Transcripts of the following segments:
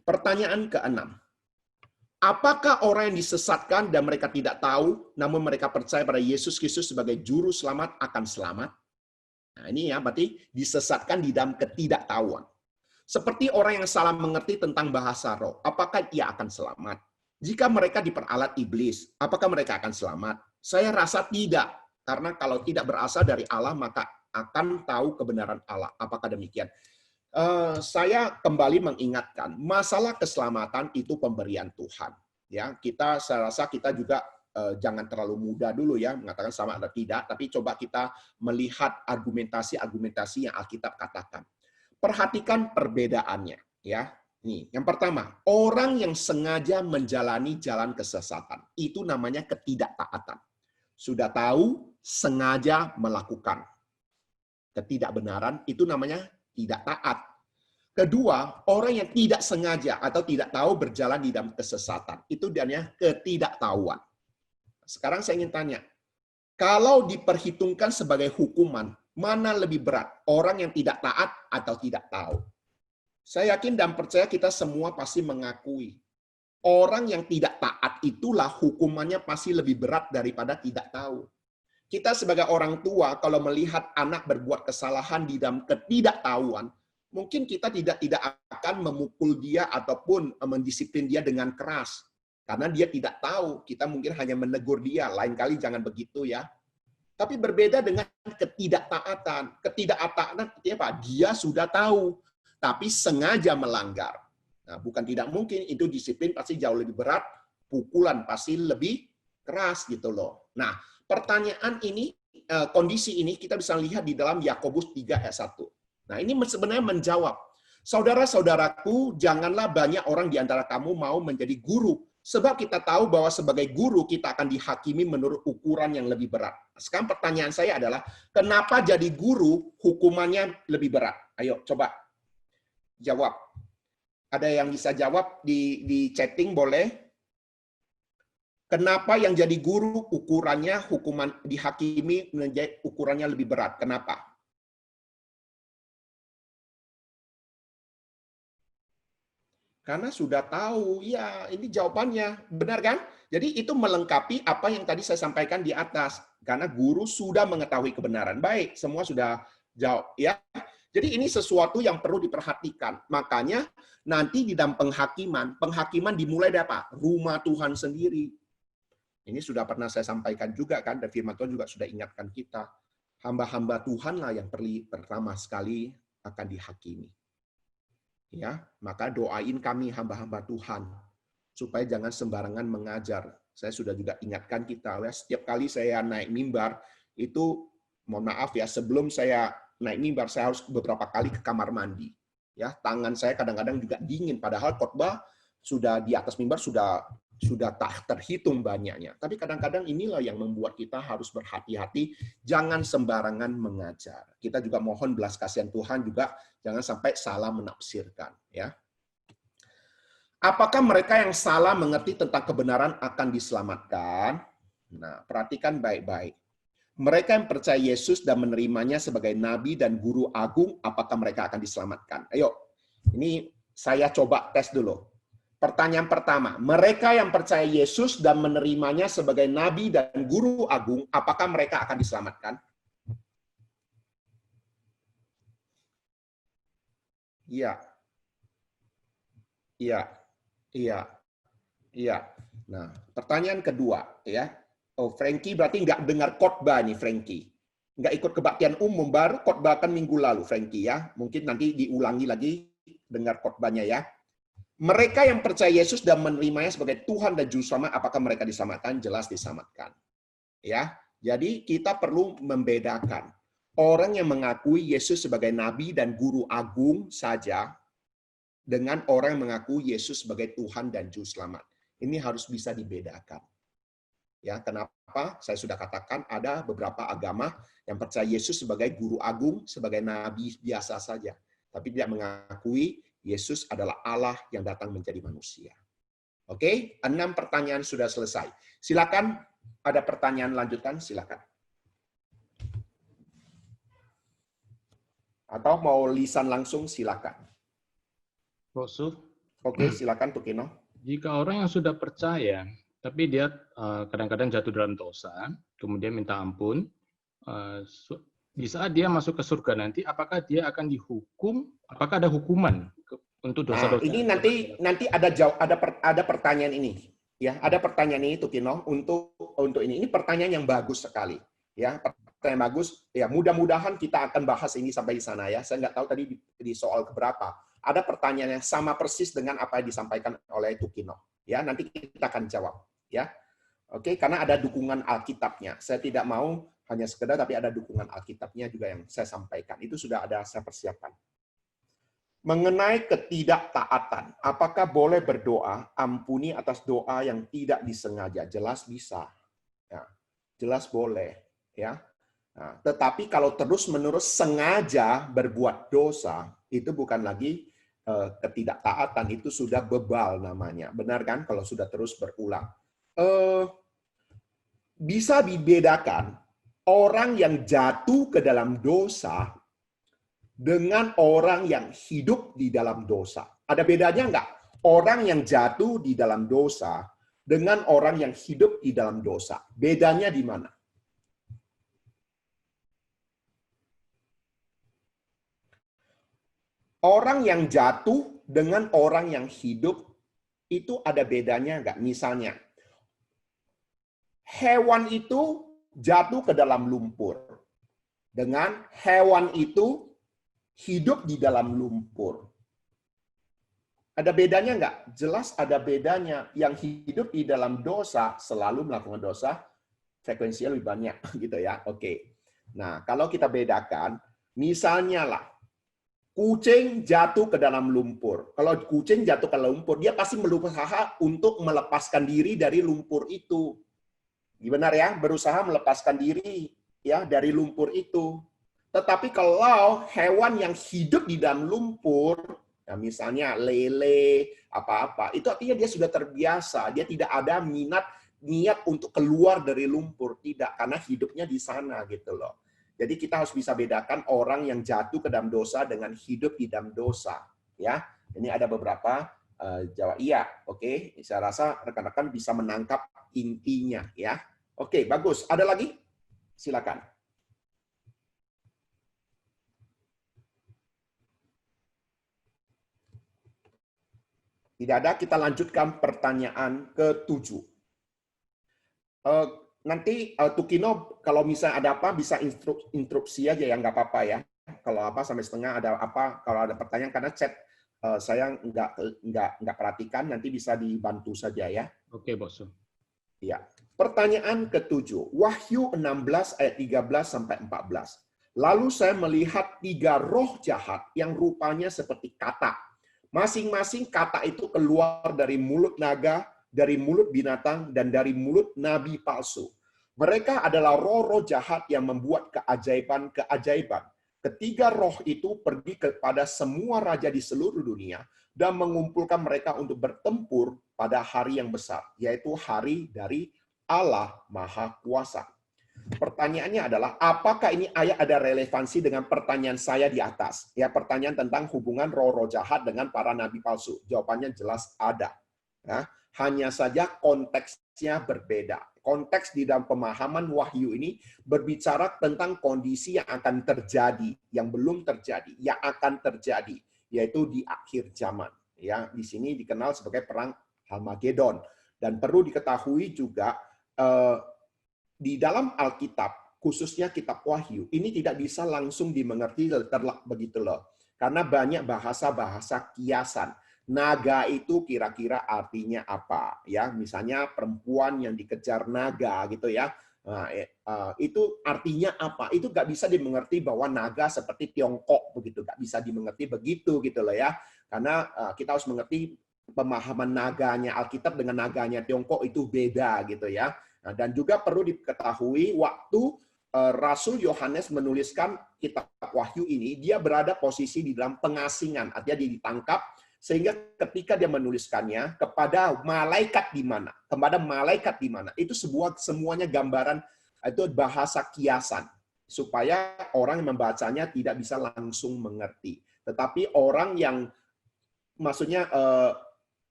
Pertanyaan keenam. Apakah orang yang disesatkan dan mereka tidak tahu, namun mereka percaya pada Yesus Kristus sebagai juru selamat akan selamat? Nah, ini ya, berarti disesatkan di dalam ketidaktahuan. Seperti orang yang salah mengerti tentang bahasa roh, apakah ia akan selamat? Jika mereka diperalat iblis, apakah mereka akan selamat? Saya rasa tidak, karena kalau tidak berasal dari Allah, maka akan tahu kebenaran Allah. Apakah demikian? Saya kembali mengingatkan, masalah keselamatan itu pemberian Tuhan. Ya, saya rasa kita juga jangan terlalu mudah dulu ya mengatakan sama atau tidak, tapi coba kita melihat argumentasi-argumentasi yang Alkitab katakan. Perhatikan perbedaannya, ya. Nih, yang pertama, orang yang sengaja menjalani jalan kesesatan, itu namanya ketidaktaatan. Sudah tahu, sengaja melakukan. Ketidakbenaran, itu namanya tidak taat. Kedua, orang yang tidak sengaja atau tidak tahu berjalan di dalam kesesatan, itu namanya ketidaktahuan. Sekarang saya ingin tanya, kalau diperhitungkan sebagai hukuman, mana lebih berat? Orang yang tidak taat atau tidak tahu? Saya yakin dan percaya kita semua pasti mengakui. Orang yang tidak taat itulah hukumannya pasti lebih berat daripada tidak tahu. Kita sebagai orang tua, kalau melihat anak berbuat kesalahan di dalam ketidaktahuan, mungkin kita tidak akan memukul dia ataupun mendisiplin dia dengan keras. Karena dia tidak tahu, kita mungkin hanya menegur dia. Lain kali jangan begitu ya. Tapi berbeda dengan ketidaktaatan. Ketidaktaatan artinya apa? Dia sudah tahu, tapi sengaja melanggar. Nah, bukan tidak mungkin, itu disiplin pasti jauh lebih berat, pukulan pasti lebih keras gitu loh. Nah, pertanyaan ini, kondisi ini kita bisa lihat di dalam Yakobus 3 ayat 1. Nah, ini sebenarnya menjawab. Saudara-saudaraku, janganlah banyak orang di antara kamu mau menjadi guru. Sebab kita tahu bahwa sebagai guru kita akan dihakimi menurut ukuran yang lebih berat. Sekarang pertanyaan saya adalah, kenapa jadi guru hukumannya lebih berat? Ayo, coba jawab. Ada yang bisa jawab di chatting boleh? Kenapa yang jadi guru ukurannya hukuman dihakimi menjadi ukurannya lebih berat? Kenapa? Karena sudah tahu, ya ini jawabannya, benar kan? Jadi itu melengkapi apa yang tadi saya sampaikan di atas. Karena guru sudah mengetahui kebenaran. Baik, semua sudah jawab. Ya. Jadi ini sesuatu yang perlu diperhatikan. Makanya nanti di dalam penghakiman dimulai dari apa? Rumah Tuhan sendiri. Ini sudah pernah saya sampaikan juga kan, dan firman Tuhan juga sudah ingatkan kita. Hamba-hamba Tuhanlah yang pertama sekali akan dihakimi. Ya, maka doain kami hamba-hamba Tuhan supaya jangan sembarangan mengajar. Saya sudah juga ingatkan kita ya, setiap kali saya naik mimbar itu mohon maaf ya, sebelum saya naik mimbar saya harus beberapa kali ke kamar mandi. Ya, tangan saya kadang-kadang juga dingin padahal khotbah sudah di atas mimbar sudah tak terhitung banyaknya. Tapi kadang-kadang inilah yang membuat kita harus berhati-hati, jangan sembarangan mengajar. Kita juga mohon belas kasihan Tuhan juga jangan sampai salah menafsirkan. Ya. Apakah mereka yang salah mengerti tentang kebenaran akan diselamatkan? Nah, perhatikan baik-baik. Mereka yang percaya Yesus dan menerimanya sebagai nabi dan guru agung, apakah mereka akan diselamatkan? Ayo, ini saya coba tes dulu. Pertanyaan pertama, mereka yang percaya Yesus dan menerimanya sebagai nabi dan guru agung, apakah mereka akan diselamatkan? Iya. Iya. Iya. Iya. Nah, pertanyaan kedua, ya. Oh, Frankie berarti nggak dengar khotbah nih, Frankie. Nggak ikut kebaktian umum, baru khotbah kan minggu lalu, Frankie ya. Mungkin nanti diulangi lagi dengar khotbahnya ya. Mereka yang percaya Yesus dan menerimanya sebagai Tuhan dan Juru Selamat, apakah mereka diselamatkan? Jelas diselamatkan. Ya, jadi kita perlu membedakan orang yang mengakui Yesus sebagai Nabi dan Guru Agung saja dengan orang yang mengaku Yesus sebagai Tuhan dan Juru Selamat. Ini harus bisa dibedakan. Ya, kenapa? Saya sudah katakan ada beberapa agama yang percaya Yesus sebagai Guru Agung, sebagai Nabi biasa saja, tapi tidak mengakui Yesus adalah Allah yang datang menjadi manusia. Oke, 6 pertanyaan sudah selesai. Silakan, ada pertanyaan lanjutan, silakan. Atau mau lisan langsung, silakan. Bosu. Oke, silakan Tukino. Jika orang yang sudah percaya, tapi dia kadang-kadang jatuh dalam dosa, kemudian minta ampun, di saat dia masuk ke surga nanti, apakah dia akan dihukum? Apakah ada hukuman untuk Nah, dosa-dosa ini yang pernah dia nanti lakukan? ada pertanyaan ini. Ya, ada pertanyaan ini Tukino untuk ini. Ini pertanyaan yang bagus sekali. Ya, pertanyaan bagus. Ya, mudah-mudahan kita akan bahas ini sampai di sana ya. Saya nggak tahu tadi di soal keberapa. Ada pertanyaan yang sama persis dengan apa yang disampaikan oleh Tukino. Ya, nanti kita akan jawab. Ya, oke, karena ada dukungan Alkitabnya. Saya tidak mau hanya sekedar, tapi ada dukungan Alkitabnya juga yang saya sampaikan. Itu sudah ada saya persiapkan. Mengenai ketidaktaatan, apakah boleh berdoa ampuni atas doa yang tidak disengaja? Jelas bisa, ya. Jelas boleh, ya. Nah, tetapi kalau terus-menerus sengaja berbuat dosa, itu bukan lagi ketidaktaatan, itu sudah bebal namanya. Benar kan? Kalau sudah terus berulang. Bisa dibedakan orang yang jatuh ke dalam dosa dengan orang yang hidup di dalam dosa. Ada bedanya nggak? Orang yang jatuh di dalam dosa dengan orang yang hidup di dalam dosa. Bedanya di mana? Orang yang jatuh dengan orang yang hidup itu ada bedanya nggak? Misalnya, hewan itu jatuh ke dalam lumpur. Dengan hewan itu hidup di dalam lumpur. Ada bedanya nggak? Jelas ada bedanya. Yang hidup di dalam dosa selalu melakukan dosa, frekuensinya lebih banyak, gitu ya. Oke. Nah, kalau kita bedakan, misalnya lah, kucing jatuh ke dalam lumpur. Kalau kucing jatuh ke lumpur, dia pasti berusaha untuk melepaskan diri dari lumpur itu. Benar ya? Berusaha melepaskan diri ya dari lumpur itu. Tetapi kalau hewan yang hidup di dalam lumpur, nah misalnya lele, apa-apa, itu artinya dia sudah terbiasa. Dia tidak ada niat untuk keluar dari lumpur. Tidak, karena hidupnya di sana gitu loh. Jadi kita harus bisa bedakan orang yang jatuh ke dalam dosa dengan hidup di dalam dosa. Ya, ini ada beberapa jawab iya. Oke, saya rasa rekan-rekan bisa menangkap intinya ya. Oke, bagus. Ada lagi? Silakan. Tidak ada, kita lanjutkan pertanyaan ke-7. Nanti Tukino, kalau misalnya ada apa, bisa instruksi aja ya, nggak apa-apa ya. Kalau apa sampai setengah ada apa, kalau ada pertanyaan, karena chat saya nggak perhatikan, nanti bisa dibantu saja ya. Oke, Bos. Ya. Pertanyaan ke-7, Wahyu 16 ayat 13 sampai 14. Lalu saya melihat 3 roh jahat yang rupanya seperti katak. Masing-masing kata itu keluar dari mulut naga, dari mulut binatang, dan dari mulut nabi palsu. Mereka adalah roh-roh jahat yang membuat keajaiban-keajaiban. Ketiga roh itu pergi kepada semua raja di seluruh dunia dan mengumpulkan mereka untuk bertempur pada hari yang besar, yaitu hari dari Allah Maha Kuasa. Pertanyaannya adalah, apakah ini ayat ada relevansi dengan pertanyaan saya di atas? Ya, pertanyaan tentang hubungan roh-roh jahat dengan para nabi palsu. Jawabannya jelas ada. Ya, hanya saja konteksnya berbeda. Konteks di dalam pemahaman wahyu ini berbicara tentang kondisi yang akan terjadi, yang belum terjadi, yang akan terjadi, yaitu di akhir zaman. Ya, di sini dikenal sebagai perang Harmagedon. Dan perlu diketahui juga, di dalam Alkitab, khususnya kitab Wahyu, ini tidak bisa langsung dimengerti terlak begitu loh. Karena banyak bahasa-bahasa kiasan. Naga itu kira-kira artinya apa? Ya, misalnya perempuan yang dikejar naga gitu ya. Nah, itu artinya apa? Itu nggak bisa dimengerti bahwa naga seperti Tiongkok begitu, nggak bisa dimengerti begitu gitu loh ya. Karena kita harus mengerti pemahaman naganya Alkitab dengan naganya Tiongkok itu beda gitu ya. Nah, dan juga perlu diketahui waktu Rasul Yohanes menuliskan kitab Wahyu ini, dia berada posisi di dalam pengasingan, artinya dia ditangkap, sehingga ketika dia menuliskannya kepada malaikat di mana, itu semuanya gambaran, itu bahasa kiasan, supaya orang yang membacanya tidak bisa langsung mengerti. Tetapi orang yang maksudnya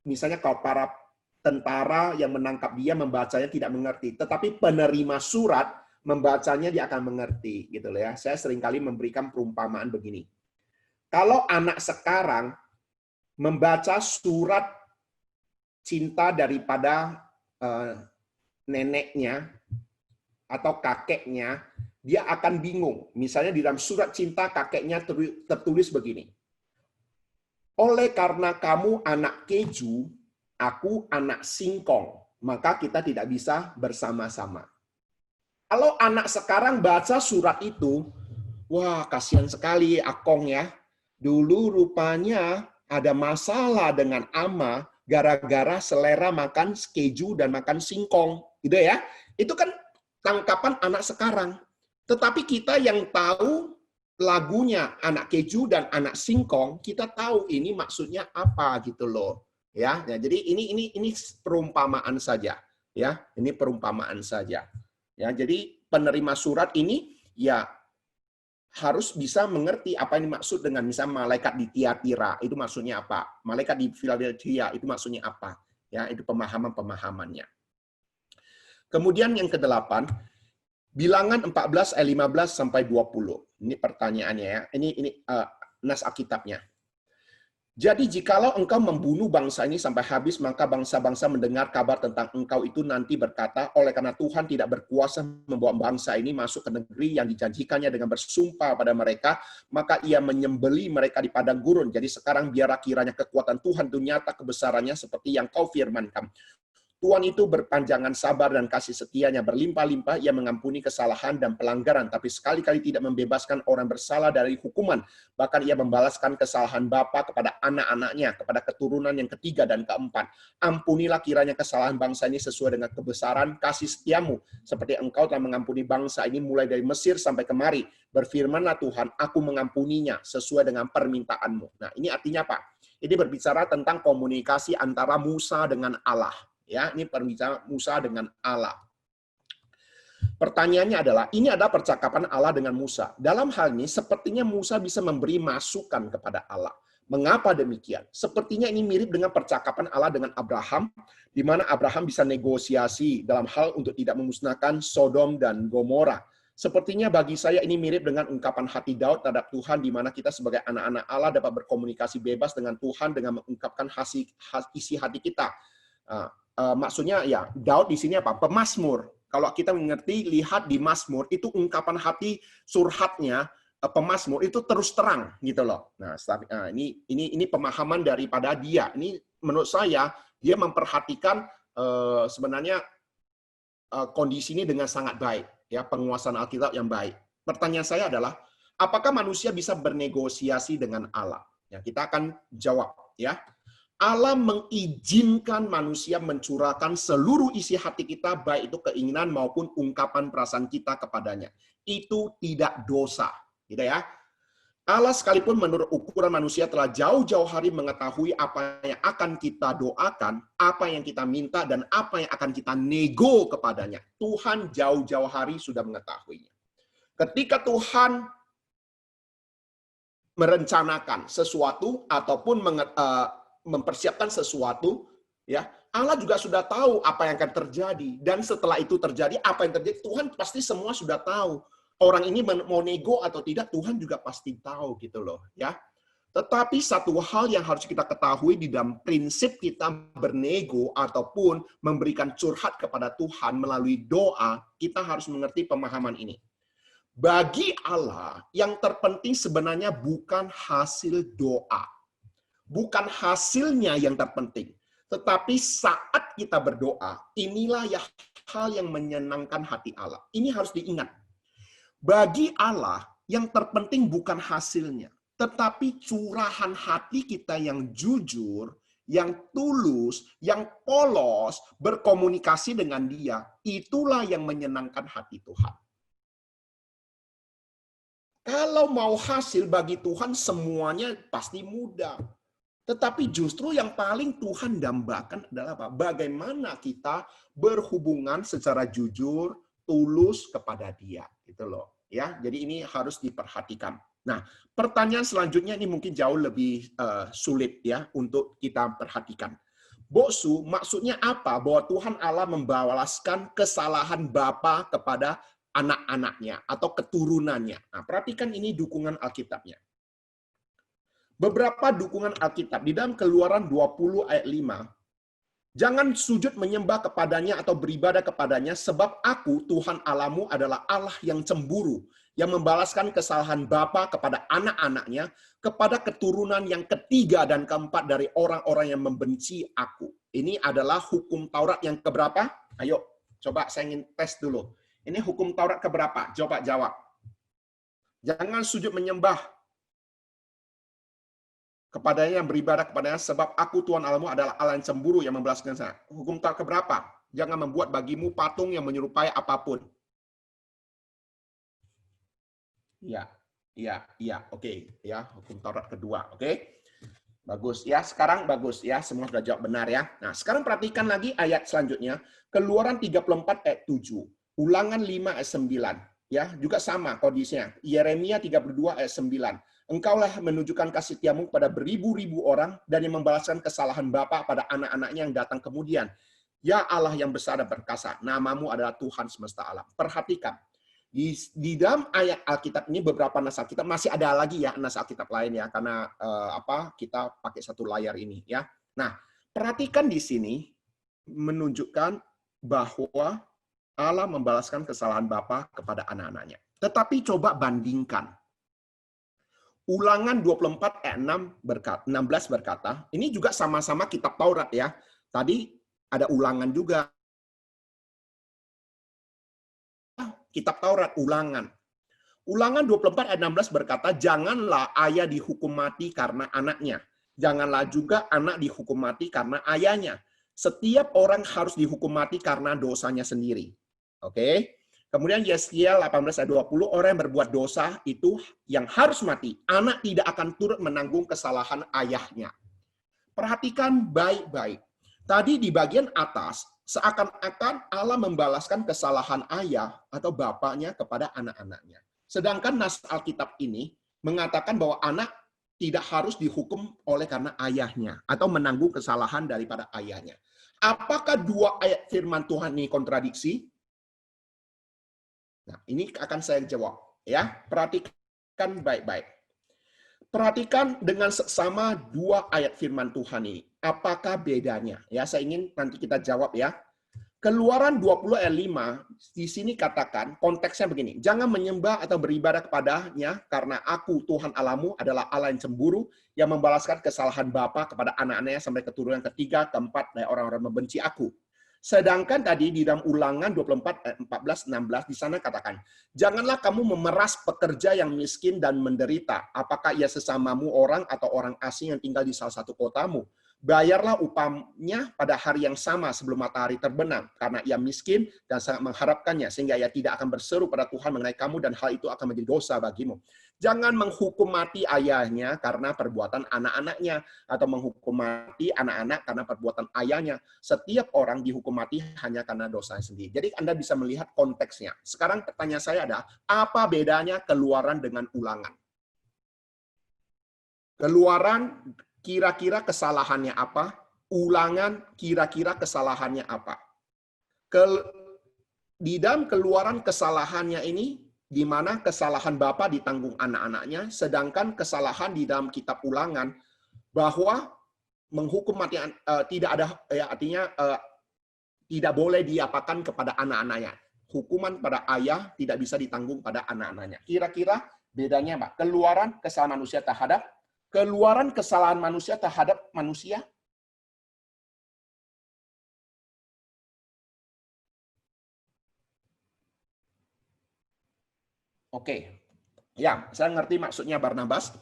misalnya kalau para tentara yang menangkap dia membacanya tidak mengerti, tetapi penerima surat membacanya dia akan mengerti gitu loh ya. Saya seringkali memberikan perumpamaan begini. Kalau anak sekarang membaca surat cinta daripada neneknya atau kakeknya, dia akan bingung. Misalnya di dalam surat cinta kakeknya tertulis begini. Oleh karena kamu anak keju, aku anak singkong, maka kita tidak bisa bersama-sama. Kalau anak sekarang baca surat itu, wah kasihan sekali Akong ya. Dulu rupanya ada masalah dengan Ama gara-gara selera makan keju dan makan singkong, gitu ya. Itu kan tangkapan anak sekarang. Tetapi kita yang tahu lagunya anak keju dan anak singkong, kita tahu ini maksudnya apa gitu loh. Ya, jadi ini perumpamaan saja, ya. Ini perumpamaan saja. Ya, jadi penerima surat ini ya harus bisa mengerti apa yang dimaksud dengan misalnya malaikat di Tiatira itu maksudnya apa, malaikat di Philadelphia itu maksudnya apa. Ya, itu pemahamannya. Kemudian yang kedelapan, Bilangan 14 ayat 15 sampai 20. Ini pertanyaannya ya. Ini nas Alkitabnya. Jadi jikalau engkau membunuh bangsa ini sampai habis, maka bangsa-bangsa mendengar kabar tentang engkau itu nanti berkata, oleh karena Tuhan tidak berkuasa membawa bangsa ini masuk ke negeri yang dijanjikannya dengan bersumpah pada mereka, maka ia menyembeli mereka di padang gurun. Jadi sekarang biarlah kiranya kekuatan Tuhan itu nyata kebesarannya seperti yang kau firmankan. Tuhan itu berpanjangan sabar dan kasih setianya berlimpah-limpah, ia mengampuni kesalahan dan pelanggaran, tapi sekali-kali tidak membebaskan orang bersalah dari hukuman. Bahkan ia membalaskan kesalahan bapa kepada anak-anaknya, kepada keturunan yang ketiga dan keempat. Ampunilah kiranya kesalahan bangsa ini sesuai dengan kebesaran kasih setiamu, seperti engkau telah mengampuni bangsa ini mulai dari Mesir sampai kemari. Berfirmanlah Tuhan, aku mengampuninya sesuai dengan permintaanmu. Nah, ini artinya apa? Ini berbicara tentang komunikasi antara Musa dengan Allah. Ya, ini perbicaraan Musa dengan Allah. Pertanyaannya adalah, ini ada percakapan Allah dengan Musa. Dalam hal ini, sepertinya Musa bisa memberi masukan kepada Allah. Mengapa demikian? Sepertinya ini mirip dengan percakapan Allah dengan Abraham, di mana Abraham bisa negosiasi dalam hal untuk tidak memusnahkan Sodom dan Gomora. Sepertinya bagi saya ini mirip dengan ungkapan hati Daud terhadap Tuhan, di mana kita sebagai anak-anak Allah dapat berkomunikasi bebas dengan Tuhan dengan mengungkapkan isi hati kita. Maksudnya ya Daud di sini apa? Pemazmur. Kalau kita mengerti, lihat di Mazmur itu ungkapan hati surhatnya pemazmur itu terus terang gitu loh. Nah, ini pemahaman daripada dia. Ini menurut saya dia memperhatikan sebenarnya kondisi ini dengan sangat baik, ya, penguasaan Alkitab yang baik. Pertanyaan saya adalah, apakah manusia bisa bernegosiasi dengan Allah? Ya, kita akan jawab, ya. Allah mengizinkan manusia mencurahkan seluruh isi hati kita, baik itu keinginan maupun ungkapan perasaan kita kepadanya. Itu tidak dosa, gitu ya. Allah sekalipun menurut ukuran manusia telah jauh-jauh hari mengetahui apa yang akan kita doakan, apa yang kita minta, dan apa yang akan kita nego kepadanya. Tuhan jauh-jauh hari sudah mengetahuinya. Ketika Tuhan merencanakan sesuatu ataupun mempersiapkan sesuatu, ya, Allah juga sudah tahu apa yang akan terjadi, dan setelah itu terjadi apa yang terjadi, Tuhan pasti semua sudah tahu. Orang ini mau nego atau tidak, Tuhan juga pasti tahu gitu loh, ya. Tetapi satu hal yang harus kita ketahui di dalam prinsip kita bernego ataupun memberikan curhat kepada Tuhan melalui doa, kita harus mengerti pemahaman ini. Bagi Allah, yang terpenting sebenarnya bukan hasil doa. Bukan hasilnya yang terpenting, tetapi saat kita berdoa, inilah ya hal yang menyenangkan hati Allah. Ini harus diingat. Bagi Allah, yang terpenting bukan hasilnya, tetapi curahan hati kita yang jujur, yang tulus, yang polos, berkomunikasi dengan Dia. Itulah yang menyenangkan hati Tuhan. Kalau mau hasil bagi Tuhan, semuanya pasti mudah. Tetapi justru yang paling Tuhan dambakan adalah apa? Bagaimana kita berhubungan secara jujur, tulus kepada Dia, gitu loh. Ya, jadi ini harus diperhatikan. Nah, pertanyaan selanjutnya ini mungkin jauh lebih sulit ya untuk kita perhatikan. Boksu, maksudnya apa? Bahwa Tuhan Allah membalaskan kesalahan bapa kepada anak-anaknya atau keturunannya. Nah, perhatikan ini dukungan Alkitabnya. Beberapa dukungan Alkitab di dalam Keluaran 20 ayat 5. Jangan sujud menyembah kepadanya atau beribadah kepadanya, sebab aku, Tuhan Allahmu, adalah Allah yang cemburu, yang membalaskan kesalahan bapa kepada anak-anaknya, kepada keturunan yang ketiga dan keempat dari orang-orang yang membenci aku. Ini adalah hukum Taurat yang keberapa? Ayo, coba saya ingin tes dulu. Ini hukum Taurat keberapa? Coba jawab. Jangan sujud menyembah kepadanya, yang beribadah kepadanya, sebab aku Tuhan Allahmu adalah Allah yang cemburu, yang membalaskan kesalahan. Hukum Taurat keberapa? Jangan membuat bagimu patung yang menyerupai apapun. Iya, oke, ya, hukum Taurat kedua, oke. Bagus ya, sekarang bagus ya, semua sudah jawab benar ya. Nah, sekarang perhatikan lagi ayat selanjutnya, Keluaran 34 ayat 7, Ulangan 5 ayat 9, ya, juga sama kondisinya. Yeremia 32 ayat 9. Engkaulah menunjukkan kasih setiamu kepada beribu-ribu orang dan yang membalaskan kesalahan bapa pada anak-anaknya yang datang kemudian. Ya Allah yang besar dan perkasa, namamu adalah Tuhan semesta alam. Perhatikan, di dalam ayat Alkitab ini beberapa nas Alkitab, masih ada lagi ya nas Alkitab lain ya, karena kita pakai satu layar ini ya. Nah, perhatikan di sini menunjukkan bahwa Allah membalaskan kesalahan bapa kepada anak-anaknya. Tetapi coba bandingkan. Ulangan 24 ayat 16 berkata, ini juga sama-sama kitab Taurat ya. Tadi ada ulangan juga. Kitab Taurat, ulangan. Ulangan 24 ayat 16 berkata, janganlah ayah dihukum mati karena anaknya. Janganlah juga anak dihukum mati karena ayahnya. Setiap orang harus dihukum mati karena dosanya sendiri. Oke. Kemudian Yeskiel 18 ayat 20, orang yang berbuat dosa itu yang harus mati. Anak tidak akan turut menanggung kesalahan ayahnya. Perhatikan baik-baik. Tadi di bagian atas, seakan-akan Allah membalaskan kesalahan ayah atau bapaknya kepada anak-anaknya. Sedangkan nas Alkitab ini mengatakan bahwa anak tidak harus dihukum oleh karena ayahnya atau menanggung kesalahan daripada ayahnya. Apakah dua ayat firman Tuhan ini kontradiksi? Nah, ini akan saya jawab ya. Perhatikan baik-baik. Perhatikan dengan seksama dua ayat firman Tuhan ini. Apakah bedanya? Ya, saya ingin nanti kita jawab ya. Keluaran 20 ayat 5 di sini katakan konteksnya begini. Jangan menyembah atau beribadah kepadanya karena aku Tuhan Allahmu adalah Allah yang cemburu yang membalaskan kesalahan bapa kepada anak-anaknya sampai keturunan ketiga, keempat dari orang-orang membenci aku. Sedangkan tadi di dalam Ulangan 24 ayat 14 16 di sana katakan, janganlah kamu memeras pekerja yang miskin dan menderita, apakah ia sesamamu orang atau orang asing yang tinggal di salah satu kotamu. Bayarlah upahnya pada hari yang sama sebelum matahari terbenam, karena ia miskin dan sangat mengharapkannya, sehingga ia tidak akan berseru pada Tuhan mengenai kamu dan hal itu akan menjadi dosa bagimu. Jangan menghukum mati ayahnya karena perbuatan anak-anaknya, atau menghukum mati anak-anak karena perbuatan ayahnya. Setiap orang dihukum mati hanya karena dosanya sendiri. Jadi Anda bisa melihat konteksnya. Sekarang pertanyaan saya adalah, apa bedanya Keluaran dengan Ulangan? Keluaran kira-kira kesalahannya apa? Ulangan kira-kira kesalahannya apa? Di dalam Keluaran kesalahannya ini, di mana kesalahan bapa ditanggung anak-anaknya, sedangkan kesalahan di dalam kitab Ulangan bahwa menghukum mati tidak ada, ya, artinya tidak boleh diapakan kepada anak-anaknya. Hukuman pada ayah tidak bisa ditanggung pada anak-anaknya. Kira-kira bedanya apa? Keluaran kesalahan manusia terhadap Keluaran kesalahan manusia terhadap manusia. Oke. Ya, saya ngerti maksudnya Barnabas.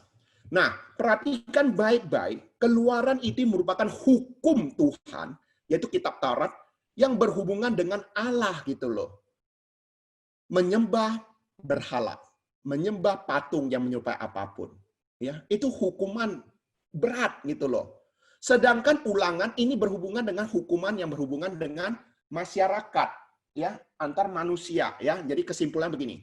Nah, perhatikan baik-baik. Keluaran itu merupakan hukum Tuhan, yaitu kitab Taurat, yang berhubungan dengan Allah gitu loh. Menyembah berhala, menyembah patung yang menyerupai apapun. Ya, itu hukuman berat gitu loh. Sedangkan Ulangan ini berhubungan dengan hukuman yang berhubungan dengan masyarakat, ya, antar manusia, ya. Jadi kesimpulan begini.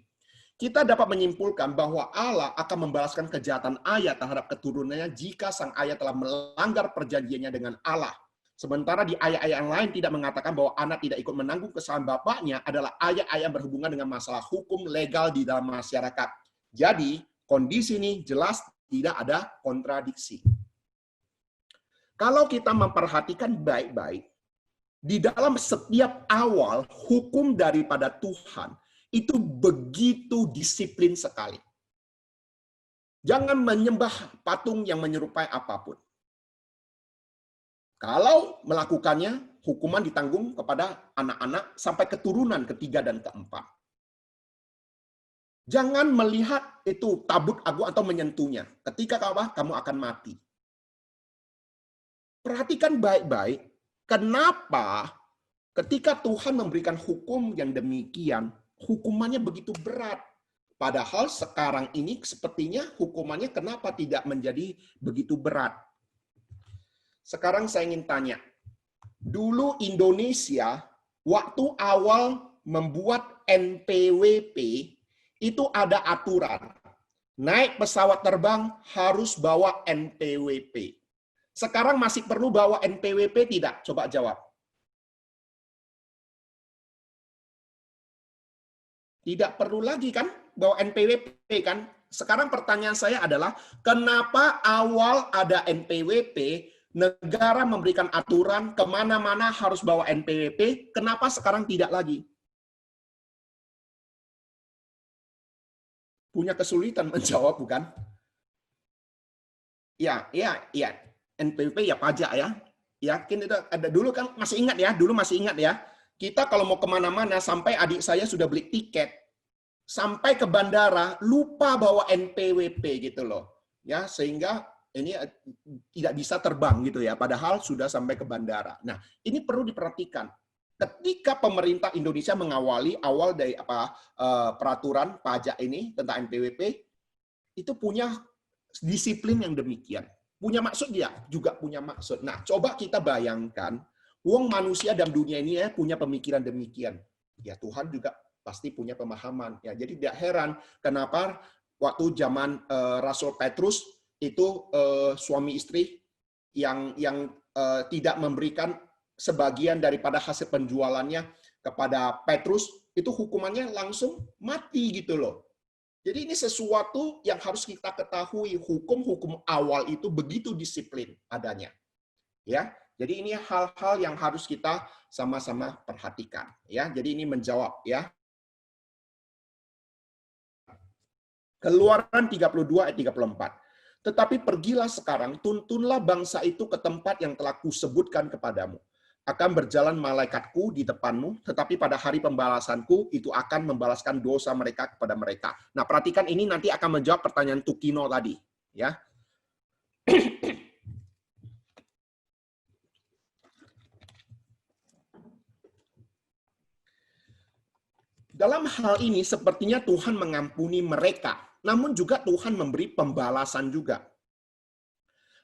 Kita dapat menyimpulkan bahwa Allah akan membalaskan kejahatan ayah terhadap keturunannya jika sang ayah telah melanggar perjanjiannya dengan Allah. Sementara di ayat-ayat yang lain tidak mengatakan bahwa anak tidak ikut menanggung kesalahan bapaknya adalah ayat-ayat yang berhubungan dengan masalah hukum legal di dalam masyarakat. Jadi, kondisi ini jelas tidak ada kontradiksi. Kalau kita memperhatikan baik-baik, di dalam setiap awal hukum daripada Tuhan itu begitu disiplin sekali. Jangan menyembah patung yang menyerupai apapun. Kalau melakukannya, hukuman ditanggung kepada anak-anak sampai keturunan ketiga dan keempat. Jangan melihat itu tabut agung atau menyentuhnya. Ketika kamu akan mati. Perhatikan baik-baik, kenapa ketika Tuhan memberikan hukum yang demikian, hukumannya begitu berat. Padahal sekarang ini sepertinya hukumannya kenapa tidak menjadi begitu berat. Sekarang saya ingin tanya, dulu Indonesia waktu awal membuat NPWP itu ada aturan. Naik pesawat terbang harus bawa NPWP. Sekarang masih perlu bawa NPWP tidak? Coba jawab. Tidak perlu lagi kan bawa NPWP kan? Sekarang pertanyaan saya adalah, kenapa awal ada NPWP, negara memberikan aturan kemana-mana harus bawa NPWP, kenapa sekarang tidak lagi? Punya kesulitan menjawab, bukan? Ya, NPWP ya pajak ya. Yakin itu ada dulu kan, masih ingat ya, kita kalau mau kemana-mana, sampai adik saya sudah beli tiket, sampai ke bandara, lupa bawa NPWP gitu loh. Ya, sehingga ini tidak bisa terbang gitu ya, padahal sudah sampai ke bandara. Nah, ini perlu diperhatikan. Ketika pemerintah Indonesia mengawali awal dari peraturan pajak ini tentang NPWP, itu punya disiplin yang demikian. Punya maksud dia, juga punya maksud. Nah, coba kita bayangkan, uang manusia dalam dunia ini ya punya pemikiran demikian. Ya Tuhan juga pasti punya pemahaman. Ya, jadi tidak heran kenapa waktu zaman Rasul Petrus itu suami istri yang tidak memberikan sebagian daripada hasil penjualannya kepada Petrus, itu hukumannya langsung mati gitu loh. Jadi ini sesuatu yang harus kita ketahui, hukum-hukum awal itu begitu disiplin adanya. Ya. Jadi ini hal-hal yang harus kita sama-sama perhatikan, ya. Jadi ini menjawab, ya. Keluaran 32 ayat 34. Tetapi pergilah sekarang, tuntunlah bangsa itu ke tempat yang telah kusebutkan kepadamu. Akan berjalan malaikatku di depanmu, tetapi pada hari pembalasanku itu akan membalaskan dosa mereka kepada mereka. Nah, perhatikan ini nanti akan menjawab pertanyaan Tukino tadi, ya. Dalam hal ini sepertinya Tuhan mengampuni mereka, namun juga Tuhan memberi pembalasan juga.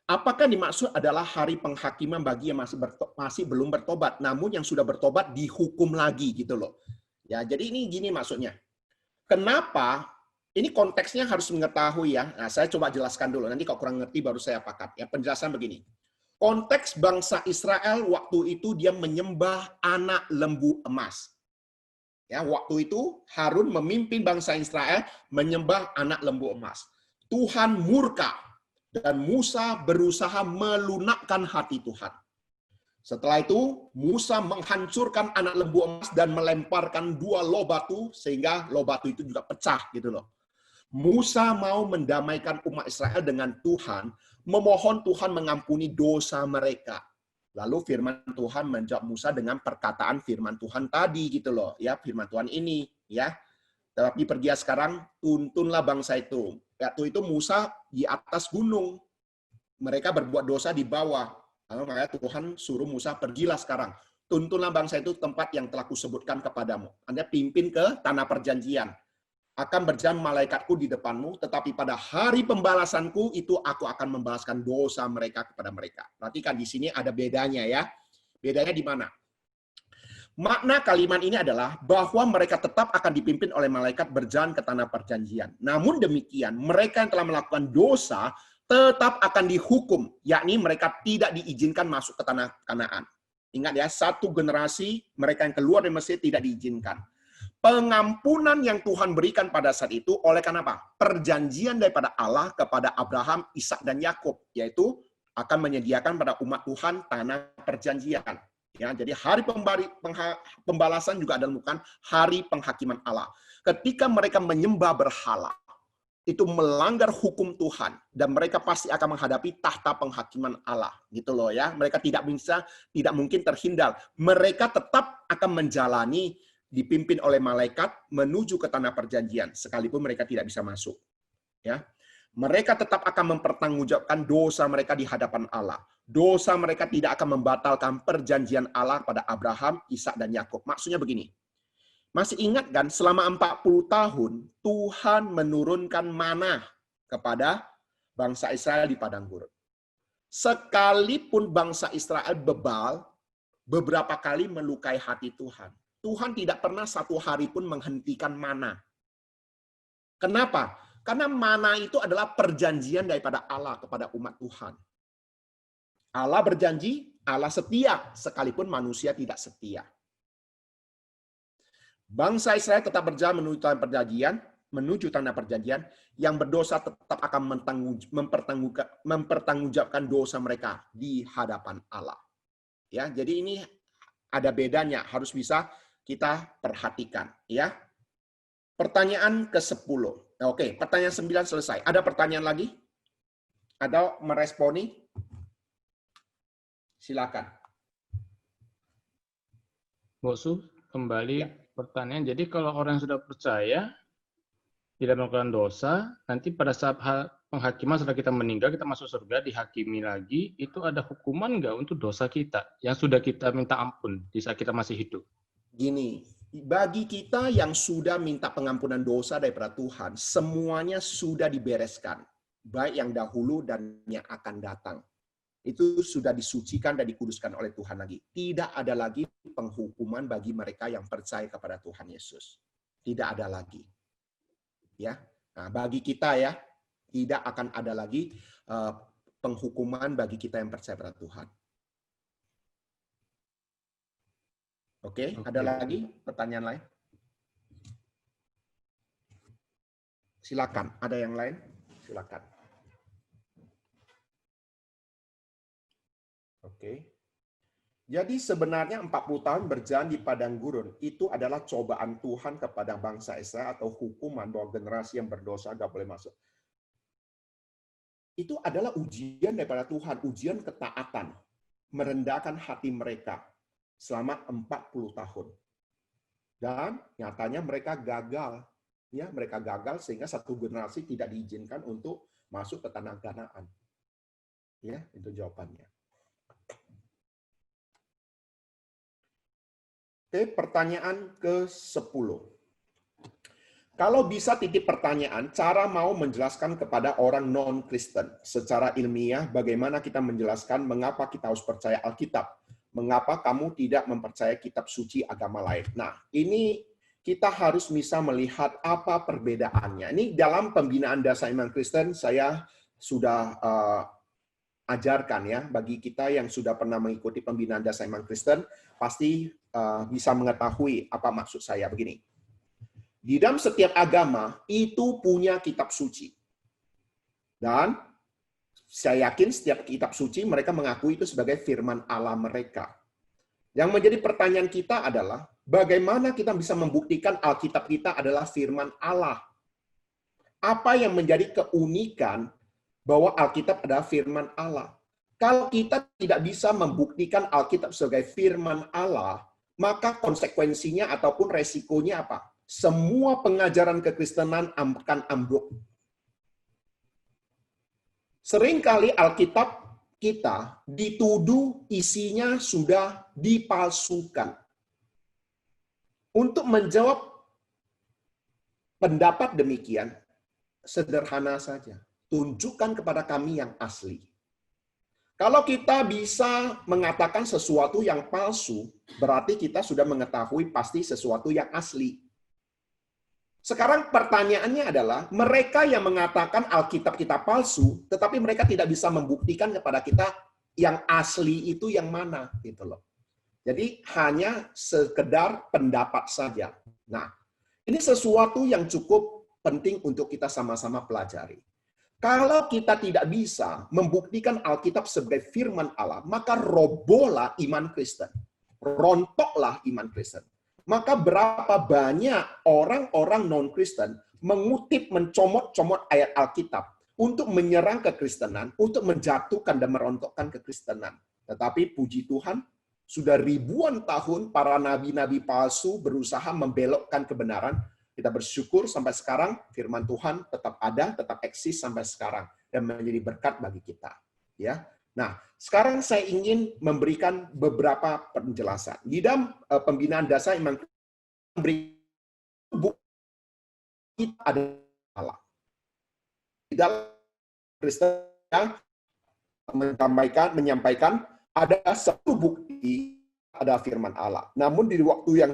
Apakah dimaksud adalah hari penghakiman bagi yang masih belum bertobat, namun yang sudah bertobat dihukum lagi gitu loh. Ya, jadi ini gini maksudnya. Kenapa? Ini konteksnya harus mengetahui ya. Nah, saya coba jelaskan dulu. Nanti kalau kurang ngerti baru saya pakat. Ya, penjelasan begini. Konteks bangsa Israel waktu itu dia menyembah anak lembu emas. Ya, waktu itu Harun memimpin bangsa Israel menyembah anak lembu emas. Tuhan murka dan Musa berusaha melunakkan hati Tuhan. Setelah itu, Musa menghancurkan anak lembu emas dan melemparkan 2 loh batu, sehingga loh batu itu juga pecah gitu loh. Musa mau mendamaikan umat Israel dengan Tuhan, memohon Tuhan mengampuni dosa mereka. Lalu firman Tuhan menjawab Musa dengan perkataan firman Tuhan tadi gitu loh, ya, firman Tuhan ini, ya. Tetapi pergi sekarang, tuntunlah bangsa itu. Waktu itu Musa di atas gunung. Mereka berbuat dosa di bawah. Lalu makanya Tuhan suruh Musa, pergilah sekarang. Tuntunlah bangsa itu tempat yang telah kusebutkan kepadamu. Anda pimpin ke tanah perjanjian. Akan berjalan malaikatku di depanmu, tetapi pada hari pembalasanku itu aku akan membalaskan dosa mereka kepada mereka. Perhatikan di sini ada bedanya ya. Bedanya di mana? Makna kalimat ini adalah bahwa mereka tetap akan dipimpin oleh malaikat berjalan ke tanah perjanjian. Namun demikian, mereka yang telah melakukan dosa tetap akan dihukum, yakni mereka tidak diizinkan masuk ke tanah Kanaan. Ingat ya, satu generasi mereka yang keluar dari Mesir tidak diizinkan. Pengampunan yang Tuhan berikan pada saat itu oleh karena apa? Perjanjian daripada Allah kepada Abraham, Ishak dan Yakub, yaitu akan menyediakan pada umat Tuhan tanah perjanjian. Ya, jadi hari pembalasan juga adalah bukan hari penghakiman Allah. Ketika mereka menyembah berhala, itu melanggar hukum Tuhan dan mereka pasti akan menghadapi tahta penghakiman Allah, gitu loh ya. Mereka tidak mungkin terhindar. Mereka tetap akan menjalani dipimpin oleh malaikat menuju ke tanah perjanjian sekalipun mereka tidak bisa masuk. Ya. Mereka tetap akan mempertanggungjawabkan dosa mereka di hadapan Allah. Dosa mereka tidak akan membatalkan perjanjian Allah pada Abraham, Ishak dan Yakub. Maksudnya begini. Masih ingat kan selama 40 tahun Tuhan menurunkan manna kepada bangsa Israel di padang gurun. Sekalipun bangsa Israel bebal, beberapa kali melukai hati Tuhan. Tuhan tidak pernah satu hari pun menghentikan manna. Kenapa? Karena manna itu adalah perjanjian daripada Allah kepada umat Tuhan. Allah berjanji, Allah setia, sekalipun manusia tidak setia. Bangsa Israel tetap berjalan menuju tanah perjanjian, yang berdosa tetap akan mempertanggungjawabkan dosa mereka di hadapan Allah. Ya, jadi ini ada bedanya, harus bisa kita perhatikan, ya. Pertanyaan ke-10. Oke, pertanyaan 9 selesai. Ada pertanyaan lagi? Ada meresponi? Silakan. Bosu, kembali Ya. pertanyaan. Jadi kalau orang yang sudah percaya tidak melakukan dosa, nanti pada saat penghakiman setelah kita meninggal, kita masuk surga, dihakimi lagi, itu ada hukuman nggak untuk dosa kita yang sudah kita minta ampun di saat kita masih hidup? Gini, bagi kita yang sudah minta pengampunan dosa daripada Tuhan, semuanya sudah dibereskan, baik yang dahulu dan yang akan datang. Itu sudah disucikan dan dikuduskan oleh Tuhan lagi. Tidak ada lagi penghukuman bagi mereka yang percaya kepada Tuhan Yesus. Tidak ada lagi. Ya, nah, bagi kita ya, tidak akan ada lagi penghukuman bagi kita yang percaya pada Tuhan. Oke, ada lagi pertanyaan lain? Silakan, ada yang lain? Silakan. Oke. Jadi sebenarnya 40 tahun berjalan di padang gurun itu adalah cobaan Tuhan kepada bangsa Israel atau hukuman bahwa generasi yang berdosa gak boleh masuk. Itu adalah ujian daripada Tuhan, ujian ketaatan, merendahkan hati mereka selama 40 tahun. Dan nyatanya mereka gagal. Ya, mereka gagal sehingga satu generasi tidak diizinkan untuk masuk ke tanah Kanaan. Ya, itu jawabannya. Oke, pertanyaan ke-10. Kalau bisa titip pertanyaan, cara mau menjelaskan kepada orang non-Kristen secara ilmiah bagaimana kita menjelaskan mengapa kita harus percaya Alkitab. Mengapa kamu tidak mempercayai kitab suci agama lain? Nah, ini kita harus bisa melihat apa perbedaannya. Ini dalam pembinaan dasar iman Kristen saya sudah ajarkan ya. Bagi kita yang sudah pernah mengikuti pembinaan dasar iman Kristen, pasti bisa mengetahui apa maksud saya begini. Di dalam setiap agama itu punya kitab suci. Dan saya yakin setiap kitab suci mereka mengakui itu sebagai firman Allah mereka. Yang menjadi pertanyaan kita adalah, bagaimana kita bisa membuktikan Alkitab kita adalah firman Allah? Apa yang menjadi keunikan bahwa Alkitab adalah firman Allah? Kalau kita tidak bisa membuktikan Alkitab sebagai firman Allah, maka konsekuensinya ataupun resikonya apa? Semua pengajaran kekristenan akan ambruk. Seringkali Alkitab kita dituduh isinya sudah dipalsukan. Untuk menjawab pendapat demikian, sederhana saja. Tunjukkan kepada kami yang asli. Kalau kita bisa mengatakan sesuatu yang palsu, berarti kita sudah mengetahui pasti sesuatu yang asli. Sekarang pertanyaannya adalah, mereka yang mengatakan Alkitab kita palsu, tetapi mereka tidak bisa membuktikan kepada kita yang asli itu yang mana, gitu loh. Jadi hanya sekedar pendapat saja. Nah, ini sesuatu yang cukup penting untuk kita sama-sama pelajari. Kalau kita tidak bisa membuktikan Alkitab sebagai firman Allah, maka robohlah iman Kristen. Rontoklah iman Kristen. Maka berapa banyak orang-orang non-Kristen mengutip, mencomot-comot ayat Alkitab untuk menyerang kekristenan, untuk menjatuhkan dan merontokkan kekristenan. Tetapi puji Tuhan, sudah ribuan tahun para nabi-nabi palsu berusaha membelokkan kebenaran. Kita bersyukur sampai sekarang firman Tuhan tetap ada, tetap eksis sampai sekarang dan menjadi berkat bagi kita. Ya. Nah, sekarang saya ingin memberikan beberapa penjelasan. Di dalam pembinaan dasar iman kita ada Allah. Di dalam Kristen menyampaikan ada satu bukti ada firman Allah. Namun di waktu yang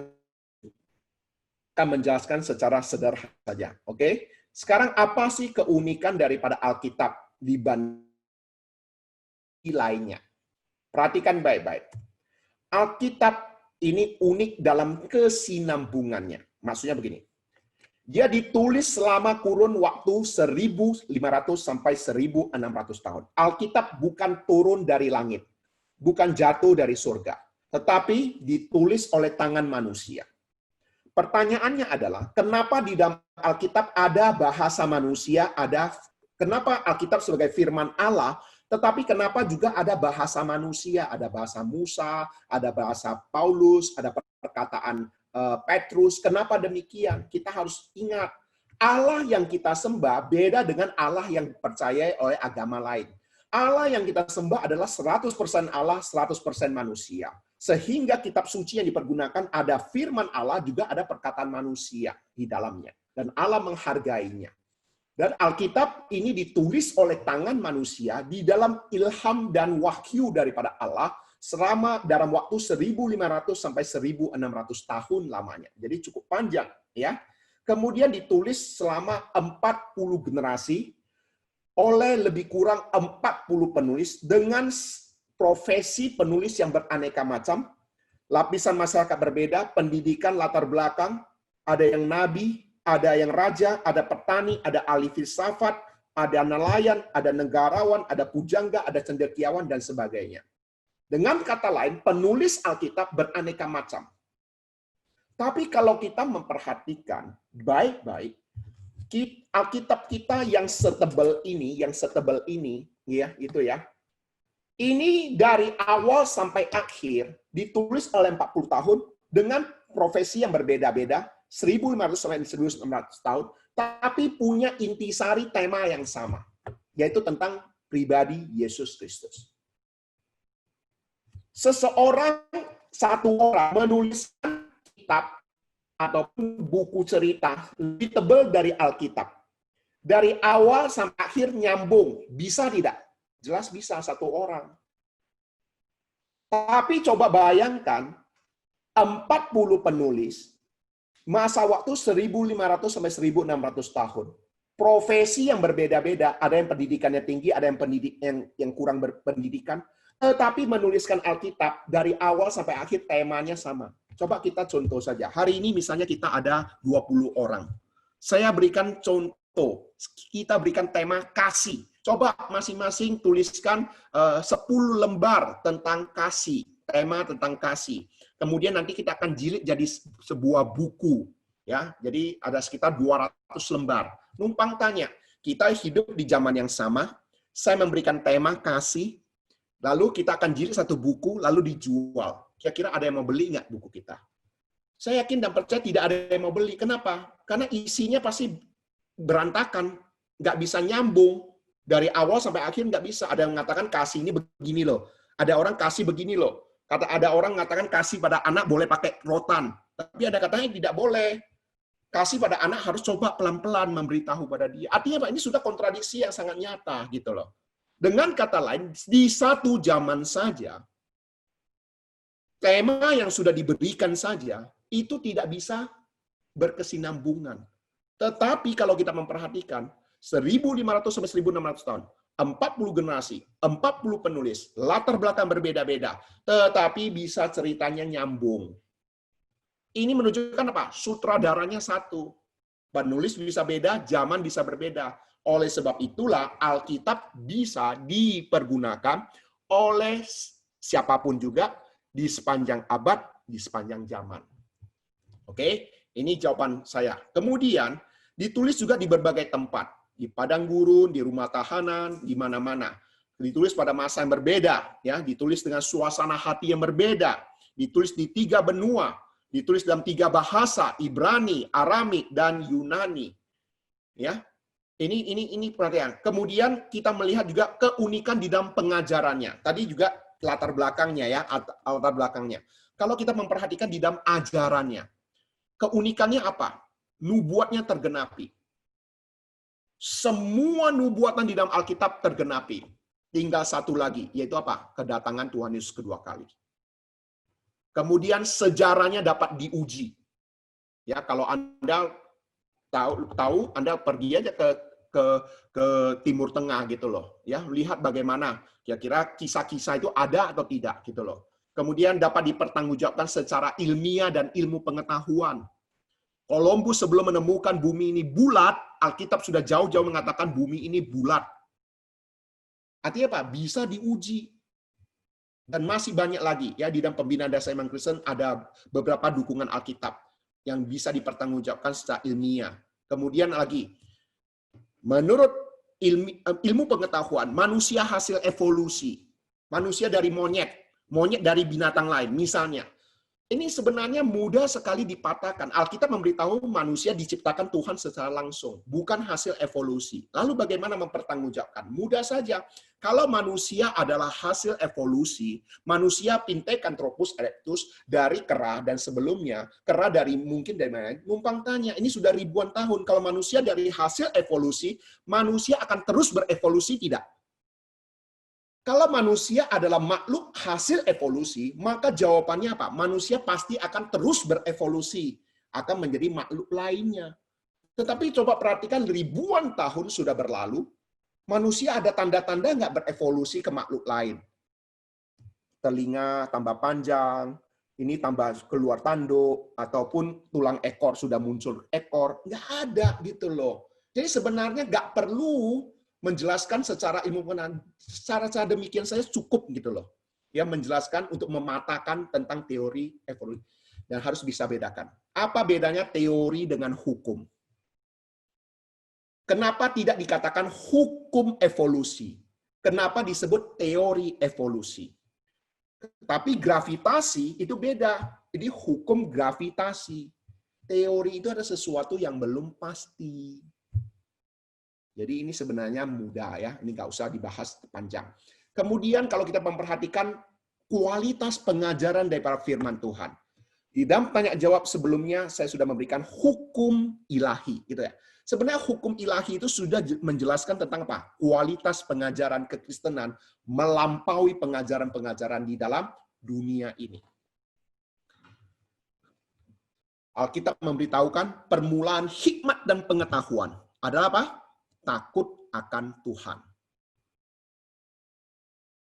akan menjelaskan secara sederhana saja. Oke? Sekarang apa sih keunikan daripada Alkitab dibanding lainnya? Perhatikan baik-baik. Alkitab ini unik dalam kesinambungannya. Maksudnya begini. Dia ditulis selama kurun waktu 1.500 sampai 1.600 tahun. Alkitab bukan turun dari langit. Bukan jatuh dari surga, tetapi ditulis oleh tangan manusia. Pertanyaannya adalah, kenapa di dalam Alkitab ada bahasa manusia, kenapa Alkitab sebagai firman Allah, tetapi kenapa juga ada bahasa manusia, ada bahasa Musa, ada bahasa Paulus, ada perkataan Petrus. Kenapa demikian? Kita harus ingat, Allah yang kita sembah beda dengan Allah yang dipercayai oleh agama lain. Allah yang kita sembah adalah 100% Allah, 100% manusia. Sehingga kitab suci yang dipergunakan ada firman Allah, juga ada perkataan manusia di dalamnya. Dan Allah menghargainya. Dan Alkitab ini ditulis oleh tangan manusia di dalam ilham dan wahyu daripada Allah selama dalam waktu 1.500 sampai 1.600 tahun lamanya. Jadi cukup panjang, ya. Kemudian ditulis selama 40 generasi oleh lebih kurang 40 penulis dengan profesi penulis yang beraneka macam, lapisan masyarakat berbeda, pendidikan, latar belakang, ada yang nabi, ada yang raja, ada petani, ada ahli filsafat, ada nelayan, ada negarawan, ada pujangga, ada cendekiawan, dan sebagainya. Dengan kata lain, penulis Alkitab beraneka macam. Tapi kalau kita memperhatikan baik-baik, Alkitab kita yang setebal ini, ya, itu ya. Ini dari awal sampai akhir ditulis oleh 40 tahun dengan profesi yang berbeda-beda, 1.500 sampai 1.600 tahun, tapi punya intisari tema yang sama, yaitu tentang pribadi Yesus Kristus. Satu orang menuliskan kitab ataupun buku cerita lebih tebal dari Alkitab. Dari awal sampai akhir nyambung. Bisa tidak? Jelas bisa, satu orang. Tapi coba bayangkan, 40 penulis, masa waktu 1.500 sampai 1.600 tahun. Profesi yang berbeda-beda, ada yang pendidikannya tinggi, ada yang kurang berpendidikan, tetapi menuliskan Alkitab dari awal sampai akhir temanya sama. Coba kita contoh saja. Hari ini misalnya kita ada 20 orang. Saya berikan contoh. Kita berikan tema kasih. Coba masing-masing tuliskan 10 lembar tentang kasih. Tema tentang kasih. Kemudian nanti kita akan jilid jadi sebuah buku. Ya, jadi ada sekitar 200 lembar. Numpang tanya, kita hidup di zaman yang sama. Saya memberikan tema kasih. Lalu kita akan jilid satu buku, lalu dijual. Kira-kira ada yang mau beli nggak buku kita? Saya yakin dan percaya tidak ada yang mau beli. Kenapa? Karena isinya pasti berantakan. Nggak bisa nyambung. Dari awal sampai akhir nggak bisa. Ada yang mengatakan kasih ini begini loh. Ada orang kasih begini loh. Ada orang mengatakan kasih pada anak boleh pakai rotan. Tapi ada katanya tidak boleh. Kasih pada anak harus coba pelan-pelan memberitahu pada dia. Artinya Pak, ini sudah kontradiksi yang sangat nyata gitu loh. Dengan kata lain, di satu zaman saja, tema yang sudah diberikan saja, itu tidak bisa berkesinambungan. Tetapi kalau kita memperhatikan 1.500 sampai 1.600 tahun, 40 generasi, 40 penulis, latar belakang berbeda-beda, tetapi bisa ceritanya nyambung. Ini menunjukkan apa? Sutradaranya satu. Penulis bisa beda, zaman bisa berbeda. Oleh sebab itulah Alkitab bisa dipergunakan oleh siapapun juga di sepanjang abad, di sepanjang zaman. Oke, ini jawaban saya. Kemudian ditulis juga di berbagai tempat, di padang gurun, di rumah tahanan, di mana-mana. Ditulis pada masa yang berbeda, ya, ditulis dengan suasana hati yang berbeda, ditulis di 3 benua, ditulis dalam 3 bahasa, Ibrani, Aramik, dan Yunani. Ya, ini perhatian. Kemudian kita melihat juga keunikan di dalam pengajarannya. Tadi juga latar belakangnya, ya, latar belakangnya. Kalau kita memperhatikan di dalam ajarannya, keunikannya apa? Nubuatnya tergenapi. Semua nubuatan di dalam Alkitab tergenapi. Tinggal satu lagi, yaitu apa? Kedatangan Tuhan Yesus kedua kali. Kemudian sejarahnya dapat diuji. Ya, kalau Anda tahu Anda pergi aja ke Timur Tengah gitu loh. Ya, lihat bagaimana kira-kira kisah-kisah itu ada atau tidak gitu loh. Kemudian dapat dipertanggungjawabkan secara ilmiah dan ilmu pengetahuan. Columbus sebelum menemukan bumi ini bulat, Alkitab sudah jauh-jauh mengatakan bumi ini bulat. Artinya apa? Bisa diuji. Dan masih banyak lagi, ya, di dalam pembinaan dasar iman Kristen ada beberapa dukungan Alkitab yang bisa dipertanggungjawabkan secara ilmiah. Kemudian lagi, menurut ilmu pengetahuan, manusia hasil evolusi. Manusia dari monyet dari binatang lain. Misalnya, ini sebenarnya mudah sekali dipatahkan. Alkitab memberitahu manusia diciptakan Tuhan secara langsung, bukan hasil evolusi. Lalu bagaimana mempertanggungjawabkan? Mudah saja. Kalau manusia adalah hasil evolusi, manusia Pithecanthropus erectus dari kera dan sebelumnya, kera dari mungkin dari mana? Numpang tanya, ini sudah ribuan tahun. Kalau manusia dari hasil evolusi, manusia akan terus berevolusi tidak? Kalau manusia adalah makhluk hasil evolusi, maka jawabannya apa? Manusia pasti akan terus berevolusi, akan menjadi makhluk lainnya. Tetapi coba perhatikan ribuan tahun sudah berlalu, manusia ada tanda-tanda nggak berevolusi ke makhluk lain? Telinga tambah panjang, ini tambah keluar tanduk, ataupun tulang ekor sudah muncul ekor. Nggak ada gitu loh. Jadi sebenarnya nggak perlu menjelaskan secara ilmu pengetahuan, secara demikian saya cukup gitu loh. Ya, menjelaskan untuk mematahkan tentang teori evolusi. Dan harus bisa bedakan. Apa bedanya teori dengan hukum? Kenapa tidak dikatakan hukum evolusi? Kenapa disebut teori evolusi? Tapi gravitasi itu beda. Jadi hukum gravitasi. Teori itu ada sesuatu yang belum pasti. Jadi ini sebenarnya mudah ya, ini nggak usah dibahas panjang. Kemudian kalau kita memperhatikan kualitas pengajaran daripada firman Tuhan. Di dalam tanya jawab sebelumnya saya sudah memberikan hukum ilahi, gitu ya. Sebenarnya hukum ilahi itu sudah menjelaskan tentang apa? Kualitas pengajaran kekristenan melampaui pengajaran-pengajaran di dalam dunia ini. Alkitab memberitahukan permulaan hikmat dan pengetahuan adalah apa? Takut akan Tuhan.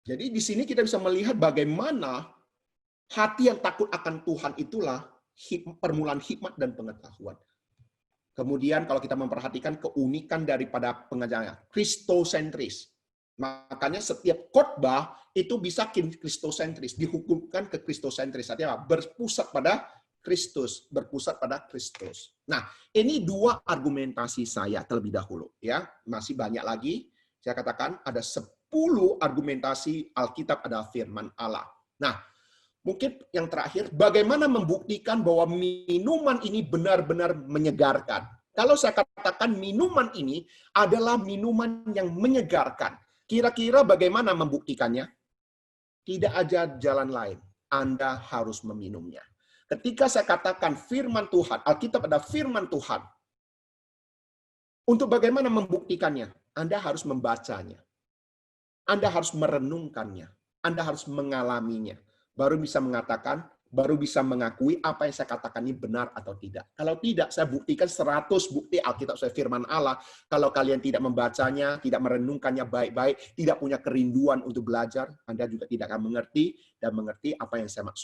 Jadi di sini kita bisa melihat bagaimana hati yang takut akan Tuhan itulah permulaan hikmat dan pengetahuan. Kemudian kalau kita memperhatikan keunikan daripada pengajarannya, kristosentris. Makanya setiap khotbah itu bisa kristosentris, dihukumkan ke kristosentris. Artinya berpusat pada Kristus, berpusat pada Kristus. Nah, ini 2 argumentasi saya terlebih dahulu, ya. Masih banyak lagi. Saya katakan ada 10 argumentasi Alkitab adalah firman Allah. Nah, mungkin yang terakhir, bagaimana membuktikan bahwa minuman ini benar-benar menyegarkan? Kalau saya katakan minuman ini adalah minuman yang menyegarkan, kira-kira bagaimana membuktikannya? Tidak ada jalan lain. Anda harus meminumnya. Ketika saya katakan firman Tuhan, Alkitab adalah firman Tuhan. Untuk bagaimana membuktikannya? Anda harus membacanya. Anda harus merenungkannya. Anda harus mengalaminya. Baru bisa mengatakan baru bisa mengakui apa yang saya katakan ini benar atau tidak. Kalau tidak, saya buktikan 100 bukti Alkitab saya firman Allah. Kalau kalian tidak membacanya, tidak merenungkannya baik-baik, tidak punya kerinduan untuk belajar, Anda juga tidak akan mengerti dan mengerti apa yang saya maksud.